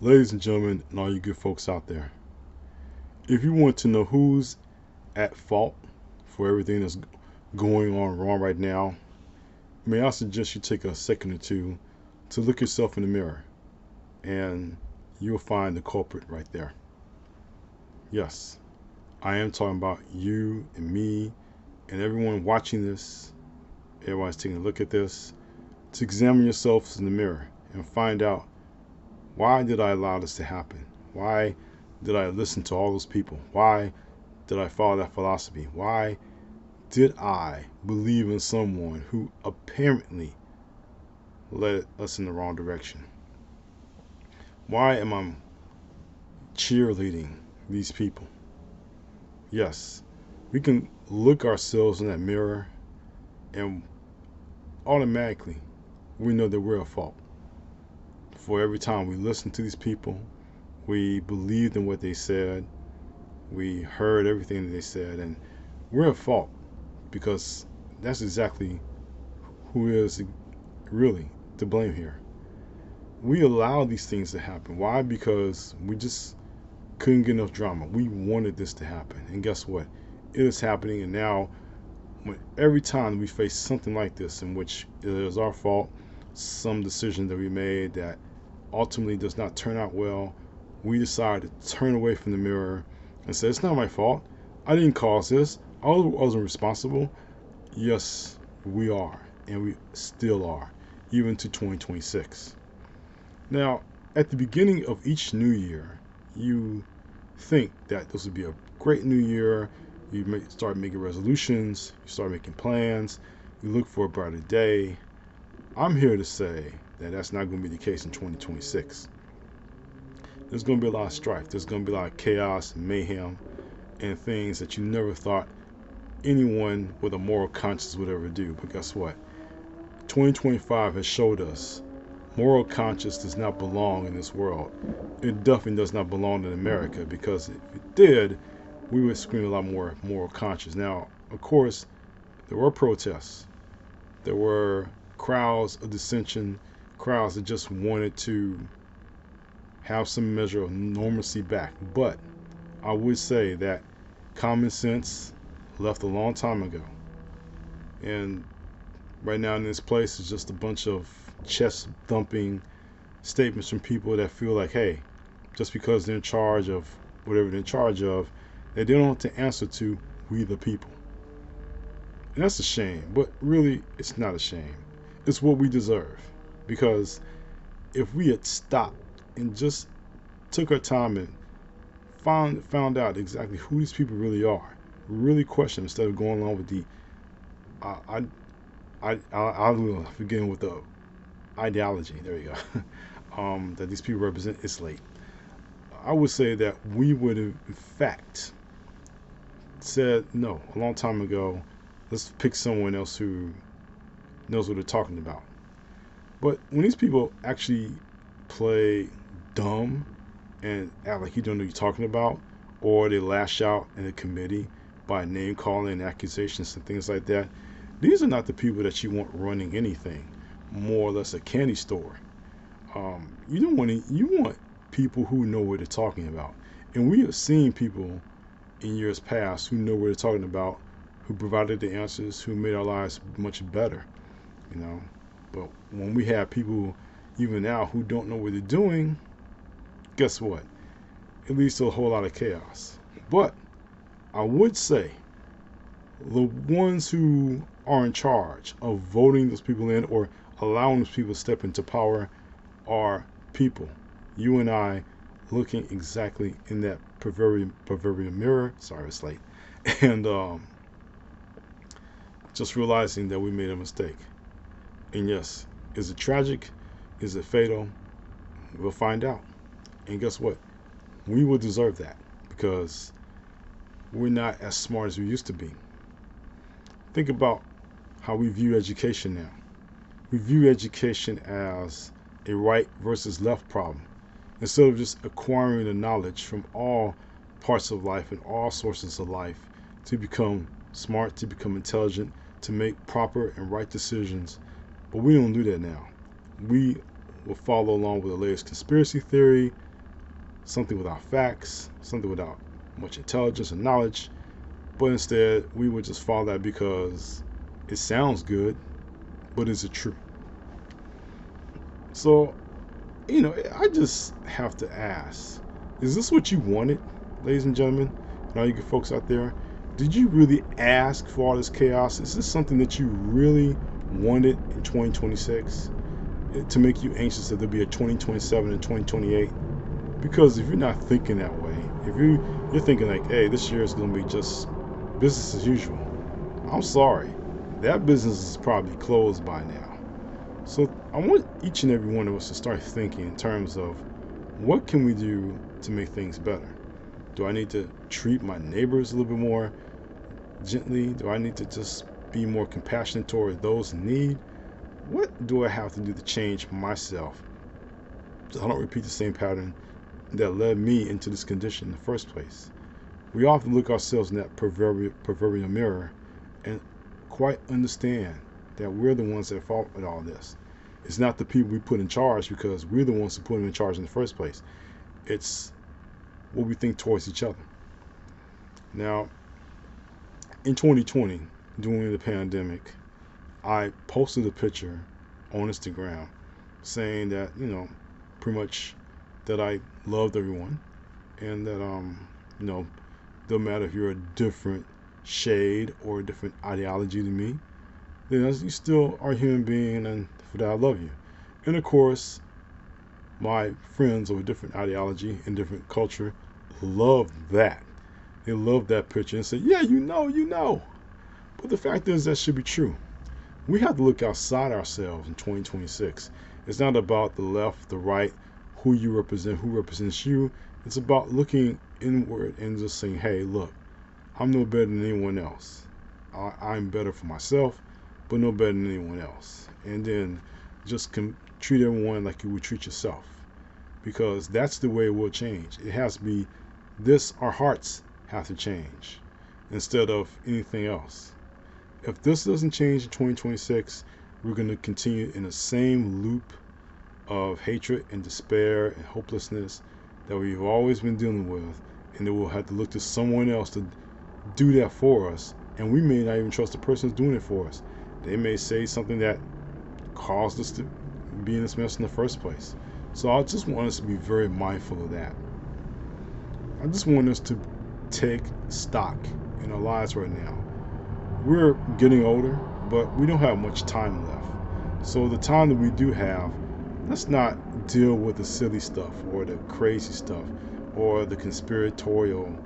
Ladies and gentlemen, and all you good folks out there, if you want to know who's at fault for everything that's going on wrong right now, may I suggest you take a second or two to look yourself in the mirror and you'll find the culprit right there. Yes, I am talking about you and me and everyone watching this. Everyone's taking a look at this to examine yourselves in the mirror and find out, why did I allow this to happen? Why did I listen to all those people? Why did I follow that philosophy? Why did I believe in someone who apparently led us in the wrong direction? Why am I cheerleading these people? Yes, we can look ourselves in that mirror and automatically we know that we're at fault. For every time we listen to these people, we believed in what they said, we heard everything that they said, and we're at fault because that's exactly who is really to blame here. We allow these things to happen. Why? Because we just couldn't get enough drama. We wanted this to happen. And guess what? It is happening. And now, every time we face something like this, in which it is our fault, some decision that we made that ultimately does not turn out well, we decide to turn away from the mirror and say, it's not my fault. I didn't cause this. I wasn't responsible. Yes, we are. And we still are, even to 2026. Now, at the beginning of each new year, you think that this would be a great new year. You start making resolutions, you start making plans, you look for a brighter day. I'm here to say that that's not going to be the case in 2026. There's going to be a lot of strife. There's going to be a lot of chaos, mayhem, and things that you never thought anyone with a moral conscience would ever do. But guess what? 2025 has showed us moral conscience does not belong in this world. It definitely does not belong in America, because if it did, we would scream a lot more moral conscience. Now, of course, there were protests. There were crowds of dissension, crowds that just wanted to have some measure of normalcy back. But I would say that common sense left a long time ago. And right now in this place is just a bunch of chest thumping statements from people that feel like, hey, just because they're in charge of whatever they're in charge of, they don't have to answer to we the people. And that's a shame, but really it's not a shame. It's what we deserve. Because if we had stopped and just took our time and found out exactly who these people really are, really question instead of going along with the I will begin with the ideology. There you go. That these people represent. It's late. I would say that we would have, in fact, said no a long time ago. Let's pick someone else who knows what they're talking about. But when these people actually play dumb and act like you don't know what you're talking about, or they lash out in a committee by name calling and accusations and things like that, these are not the people that you want running anything, more or less a candy store. You don't want you want people who know what they're talking about. And we have seen people in years past who know what they're talking about, who provided the answers, who made our lives much better, you know. But when we have people even now who don't know what they're doing, guess what? It leads to a whole lot of chaos. But I would say the ones who are in charge of voting those people in or allowing those people to step into power are people. You and I looking exactly in that proverbial mirror. Sorry, it's late. And just realizing that we made a mistake. And yes, is it tragic? Is it fatal? We'll find out. And guess what? We will deserve that because we're not as smart as we used to be. Think about how we view education now. We view education as a right versus left problem. Instead of just acquiring the knowledge from all parts of life and all sources of life to become smart, to become intelligent, to make proper and right decisions. But we don't do that now. We will follow along with the latest conspiracy theory, something without facts, something without much intelligence and knowledge, but instead we would just follow that because it sounds good, but is it true? So, I just have to ask, is this what you wanted, ladies and gentlemen, and all you good folks out there? Did you really ask for all this chaos? Is this something that you really wanted in 2026 to make you anxious that there'll be a 2027 and 2028? Because if you're not thinking that way, if you're thinking like, hey, this year is going to be just business as usual, I'm sorry, that business is probably closed by now. So I want each and every one of us to start thinking in terms of what can we do to make things better? Do I need to treat my neighbors a little bit more gently? Do I need to just be more compassionate toward those in need? What do I have to do to change myself so I don't repeat the same pattern that led me into this condition in the first place? We often look ourselves in that proverbial mirror and quite understand that we're the ones that fault with all this. It's not the people we put in charge because we're the ones who put them in charge in the first place. It's what we think towards each other. Now, in 2020, during the pandemic, I posted a picture on Instagram saying that, pretty much that I loved everyone and that, don't matter if you're a different shade or a different ideology than me, then you still are a human being, and for that I love you. And of course, my friends of a different ideology and different culture loved that. They loved that picture and said, yeah, you know. But the fact is that should be true. We have to look outside ourselves in 2026. It's not about the left, the right, who you represent, who represents you. It's about looking inward and just saying, hey, look, I'm no better than anyone else. I'm better for myself, but no better than anyone else. And then just treat everyone like you would treat yourself, because that's the way it will change. It has to be this, our hearts have to change instead of anything else. If this doesn't change in 2026, we're going to continue in the same loop of hatred and despair and hopelessness that we've always been dealing with, and then we'll have to look to someone else to do that for us, and we may not even trust the person who's doing it for us. They may say something that caused us to be in this mess in the first place. So I just want us to be very mindful of that. I just want us to take stock in our lives right now. We're getting older, but we don't have much time left. So the time that we do have, let's not deal with the silly stuff or the crazy stuff or the conspiratorial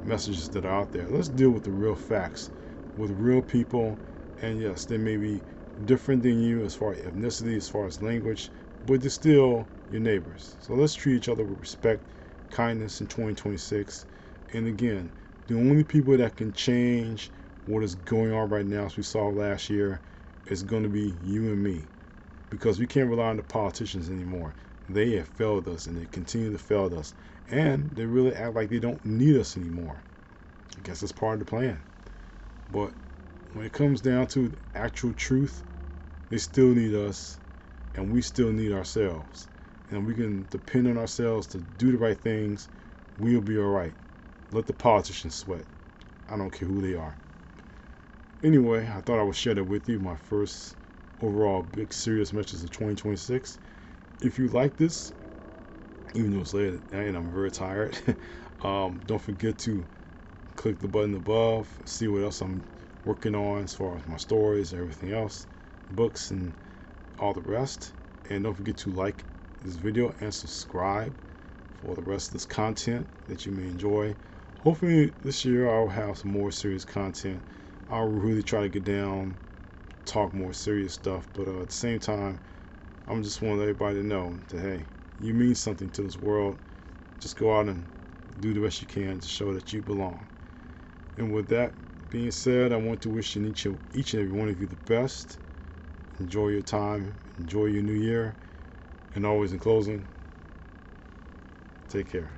messages that are out there. Let's deal with the real facts, with real people. And yes, they may be different than you as far as ethnicity, as far as language, but they're still your neighbors. So let's treat each other with respect, kindness in 2026. And again, the only people that can change what is going on right now, as we saw last year, is going to be you and me, because we can't rely on the politicians anymore. They have failed us, and they continue to fail us, and they really act like they don't need us anymore. I guess that's part of the plan. But when it comes down to the actual truth, they still need us, and we still need ourselves. And we can depend on ourselves to do the right things. We'll be all right. Let the politicians sweat. I don't care who they are. Anyway, I thought I would share that with you, my first overall big serious message of 2026. If you like this, even though it's late at night and I'm very tired, don't forget to click the button above, see what else I'm working on as far as my stories and everything else, books and all the rest. And don't forget to like this video and subscribe for the rest of this content that you may enjoy. Hopefully this year I'll have some more serious content. I'll really try to get down, talk more serious stuff, but at the same time, I'm just wanting everybody to know that, hey, you mean something to this world. Just go out and do the best you can to show that you belong. And with that being said, I want to wish each and every one of you the best. Enjoy your time, enjoy your new year, and always in closing, take care.